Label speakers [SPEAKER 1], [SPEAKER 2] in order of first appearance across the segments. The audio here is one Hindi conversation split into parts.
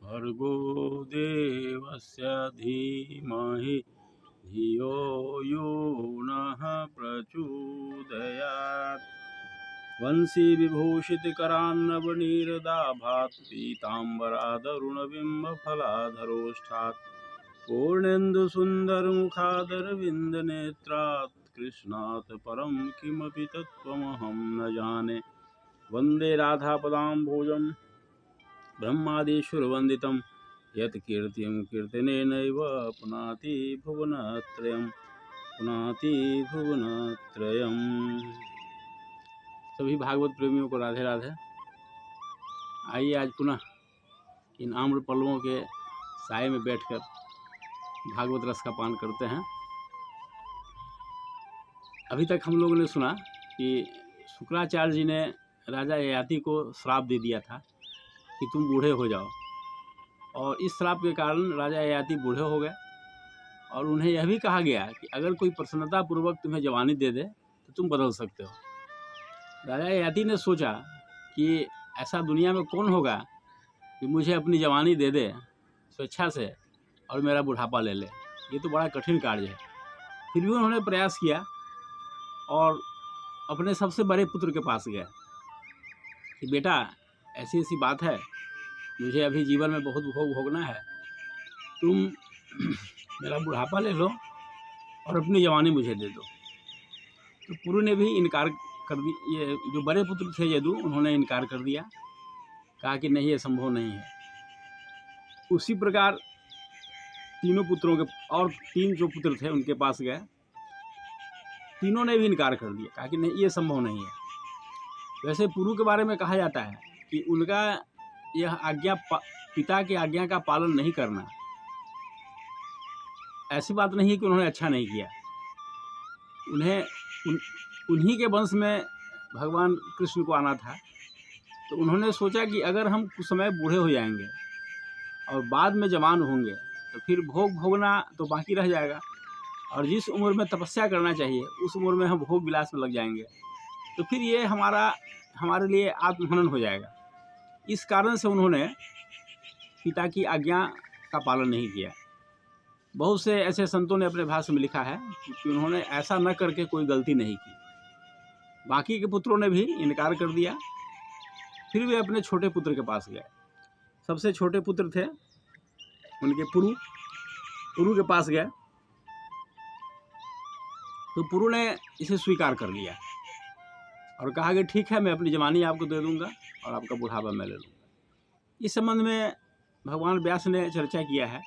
[SPEAKER 1] भर्गो देवस्य धीमहि धियो यो नः प्रचोदयात्। वंशी विभूषितकरान्नवनीरदाभात् पीताम्बरादरुणबिम्बफलाधरोष्ठात् पूर्णेन्दुसुन्दरमुखादरविन्दनेत्रात् कृष्णात् परं किमपि तत्त्वमहं न जाने। वन्दे राधापदाम्भोजं ब्रह्मादिशुरवन्दितं यत् कीर्तिं कीर्तनेनैव पुनाति भुवनत्रयम्। सभी भागवत प्रेमियों को राधे राधे। आइए आज पुनः इन आम्र पल्लवों के साए में बैठकर भागवत रस का पान करते हैं। अभी तक हम लोगों ने सुना कि शुक्राचार्य जी ने राजा ययाति को श्राप दे दिया था कि तुम बूढ़े हो जाओ, और इस श्राप के कारण राजा ययाति बूढ़े हो गए। और उन्हें यह भी कहा गया कि अगर कोई प्रसन्नतापूर्वक तुम्हें जवानी दे दे तो तुम बदल सकते हो। राजा ययाति ने सोचा कि ऐसा दुनिया में कौन होगा कि मुझे अपनी जवानी दे दे स्वेच्छा से और मेरा बुढ़ापा ले ले। ये तो बड़ा कठिन कार्य है। फिर भी उन्होंने प्रयास किया और अपने सबसे बड़े पुत्र के पास गए कि बेटा, ऐसी ऐसी बात है, मुझे अभी जीवन में बहुत भोग भोगना है, तुम मेरा बुढ़ापा ले लो और अपनी जवानी मुझे दे दो। तो पुरु ने भी इनकार कर दिया। ये जो बड़े पुत्र थे यदु, उन्होंने इनकार कर दिया, कहा कि नहीं, ये संभव नहीं है। उसी प्रकार तीनों पुत्रों के और 3 जो पुत्र थे उनके पास गए, तीनों ने भी इनकार कर दिया, कहा कि नहीं, ये संभव नहीं है। वैसे पुरु के बारे में कहा जाता है कि उनका यह आज्ञा, पिता की आज्ञा का पालन नहीं करना, ऐसी बात नहीं है कि उन्होंने अच्छा नहीं किया। उन्हीं के वंश में भगवान कृष्ण को आना था, तो उन्होंने सोचा कि अगर हम कुछ समय बूढ़े हो जाएंगे और बाद में जवान होंगे तो फिर भोग भोगना तो बाकी रह जाएगा, और जिस उम्र में तपस्या करना चाहिए उस उम्र में हम भोग विलास में लग जाएंगे, तो फिर ये हमारे लिए आत्महनन हो जाएगा। इस कारण से उन्होंने पिता की आज्ञा का पालन नहीं किया। बहुत से ऐसे संतों ने अपने भाष्य में लिखा है कि उन्होंने ऐसा न करके कोई गलती नहीं की। बाकी के पुत्रों ने भी इनकार कर दिया। फिर वे अपने छोटे पुत्र के पास गए। सबसे छोटे पुत्र थे उनके पुरु के पास गए, तो पुरु ने इसे स्वीकार कर लिया और कहा कि ठीक है, मैं अपनी जवानी आपको दे दूंगा और आपका बुढ़ापा मैं ले लूँगा। इस संबंध में भगवान व्यास ने चर्चा किया है।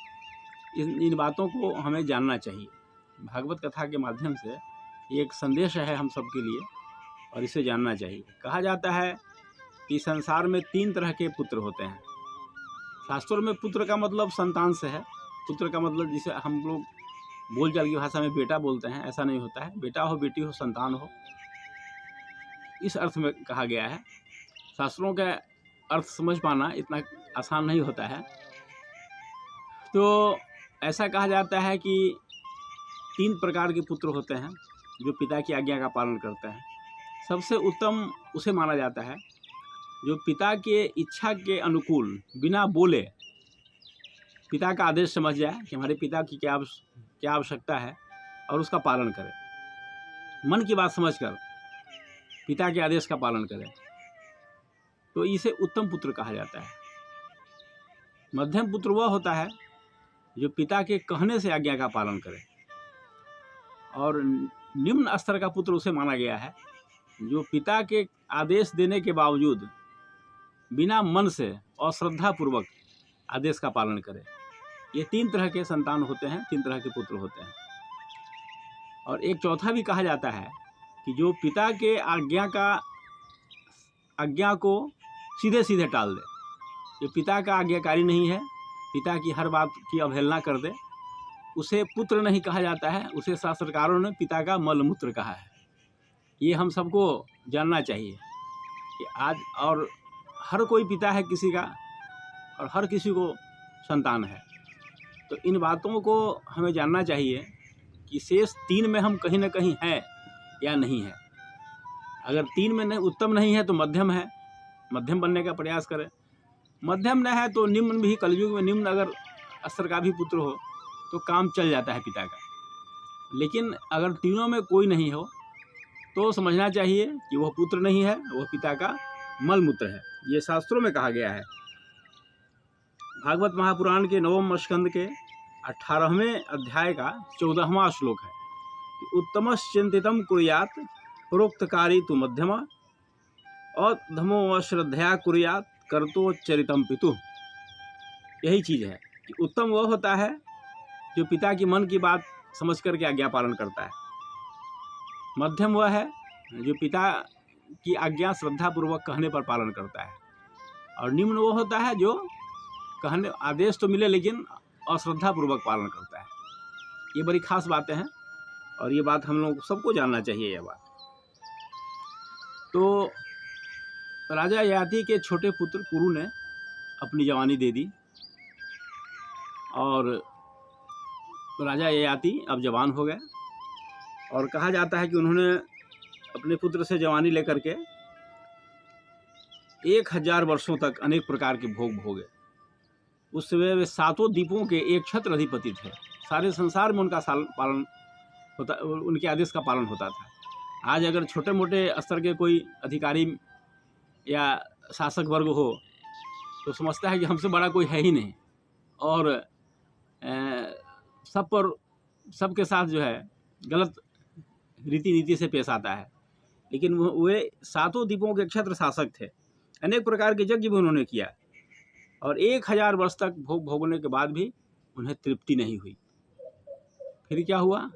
[SPEAKER 1] इन बातों को हमें जानना चाहिए। भागवत कथा के माध्यम से एक संदेश है हम सबके लिए, और इसे जानना चाहिए। कहा जाता है कि संसार में 3 तरह के पुत्र होते हैं। शास्त्रों में पुत्र का मतलब संतान से है। पुत्र का मतलब जिसे हम लोग बोलचाल की भाषा में बेटा बोलते हैं, ऐसा नहीं होता है। बेटा हो, बेटी हो, संतान हो, इस अर्थ में कहा गया है। शास्त्रों का अर्थ समझ पाना इतना आसान नहीं होता है। तो ऐसा कहा जाता है कि 3 प्रकार के पुत्र होते हैं जो पिता की आज्ञा का पालन करते हैं। सबसे उत्तम उसे माना जाता है जो पिता के इच्छा के अनुकूल बिना बोले पिता का आदेश समझ जाए कि हमारे पिता की क्या आवश्यकता है और उसका पालन करे। मन की बात समझकर पिता के आदेश का पालन करे, तो इसे उत्तम पुत्र कहा जाता है। मध्यम पुत्र वह होता है जो पिता के कहने से आज्ञा का पालन करे, और निम्न स्तर का पुत्र उसे माना गया है जो पिता के आदेश देने के बावजूद बिना मन से और श्रद्धापूर्वक आदेश का पालन करे। ये 3 तरह के संतान होते हैं, 3 तरह के पुत्र होते हैं। और एक चौथा भी कहा जाता है कि जो पिता के आज्ञा को सीधे सीधे टाल दे, जो पिता का आज्ञाकारी नहीं है, पिता की हर बात की अवहेलना कर दे, उसे पुत्र नहीं कहा जाता है। उसे शास्त्रकारों ने पिता का मलमूत्र कहा है। ये हम सबको जानना चाहिए कि आज और हर कोई पिता है किसी का, और हर किसी को संतान है। तो इन बातों को हमें जानना चाहिए कि शेष 3 में हम कहीं ना कहीं हैं या नहीं है। अगर 3 में उत्तम नहीं है तो मध्यम है, मध्यम बनने का प्रयास करें। मध्यम न है तो निम्न भी, कलयुग में निम्न अगर स्तर का भी पुत्र हो तो काम चल जाता है पिता का। लेकिन अगर तीनों में कोई नहीं हो तो समझना चाहिए कि वह पुत्र नहीं है, वह पिता का मलमूत्र है। ये शास्त्रों में कहा गया है। भागवत महापुराण के 9वें स्कंद के 18वें अध्याय का 14वां श्लोक है कि उत्तमश्चिंतितं कुर्यात् प्रोक्तकारी तु मध्यम अधमो अश्रद्धया कुर्यात् कर्तोच्चरितं पितुः। यही चीज़ है कि उत्तम वह होता है जो पिता की मन की बात समझ करके आज्ञा पालन करता है। मध्यम वह है जो पिता की आज्ञा श्रद्धापूर्वक कहने पर पालन करता है। और निम्न वो होता है जो कहने आदेश तो मिले लेकिन अश्रद्धापूर्वक पालन करता है। ये बड़ी खास बातें हैं और ये बात हम लोग सबको जानना चाहिए। यह बात तो राजा ययाति के छोटे पुत्र कुरु ने अपनी जवानी दे दी और राजा ययाति अब जवान हो गए। और कहा जाता है कि उन्होंने अपने पुत्र से जवानी लेकर के 1000 वर्षों तक अनेक प्रकार के भोग भोगे। उस समय वे 7 द्वीपों के एक छत्र अधिपति थे। सारे संसार में उनका पालन होता, उनके आदेश का पालन होता था। आज अगर छोटे मोटे स्तर के कोई अधिकारी या शासक वर्ग हो तो समझता है कि हमसे बड़ा कोई है ही नहीं और सबके साथ जो है गलत रीति नीति से पेश आता है। लेकिन वे 7 द्वीपों के क्षत्र शासक थे। अनेक प्रकार के यज्ञ भी उन्होंने किया और 1000 वर्ष तक भोग भोगने के बाद भी उन्हें तृप्ति नहीं हुई। फिर क्या हुआ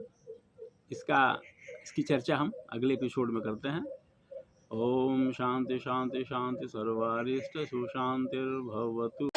[SPEAKER 1] इसकी चर्चा हम अगले एपिसोड में करते हैं। ओम शांति शांति शांति सर्वारिष्ट सुशांतिर्भवतु।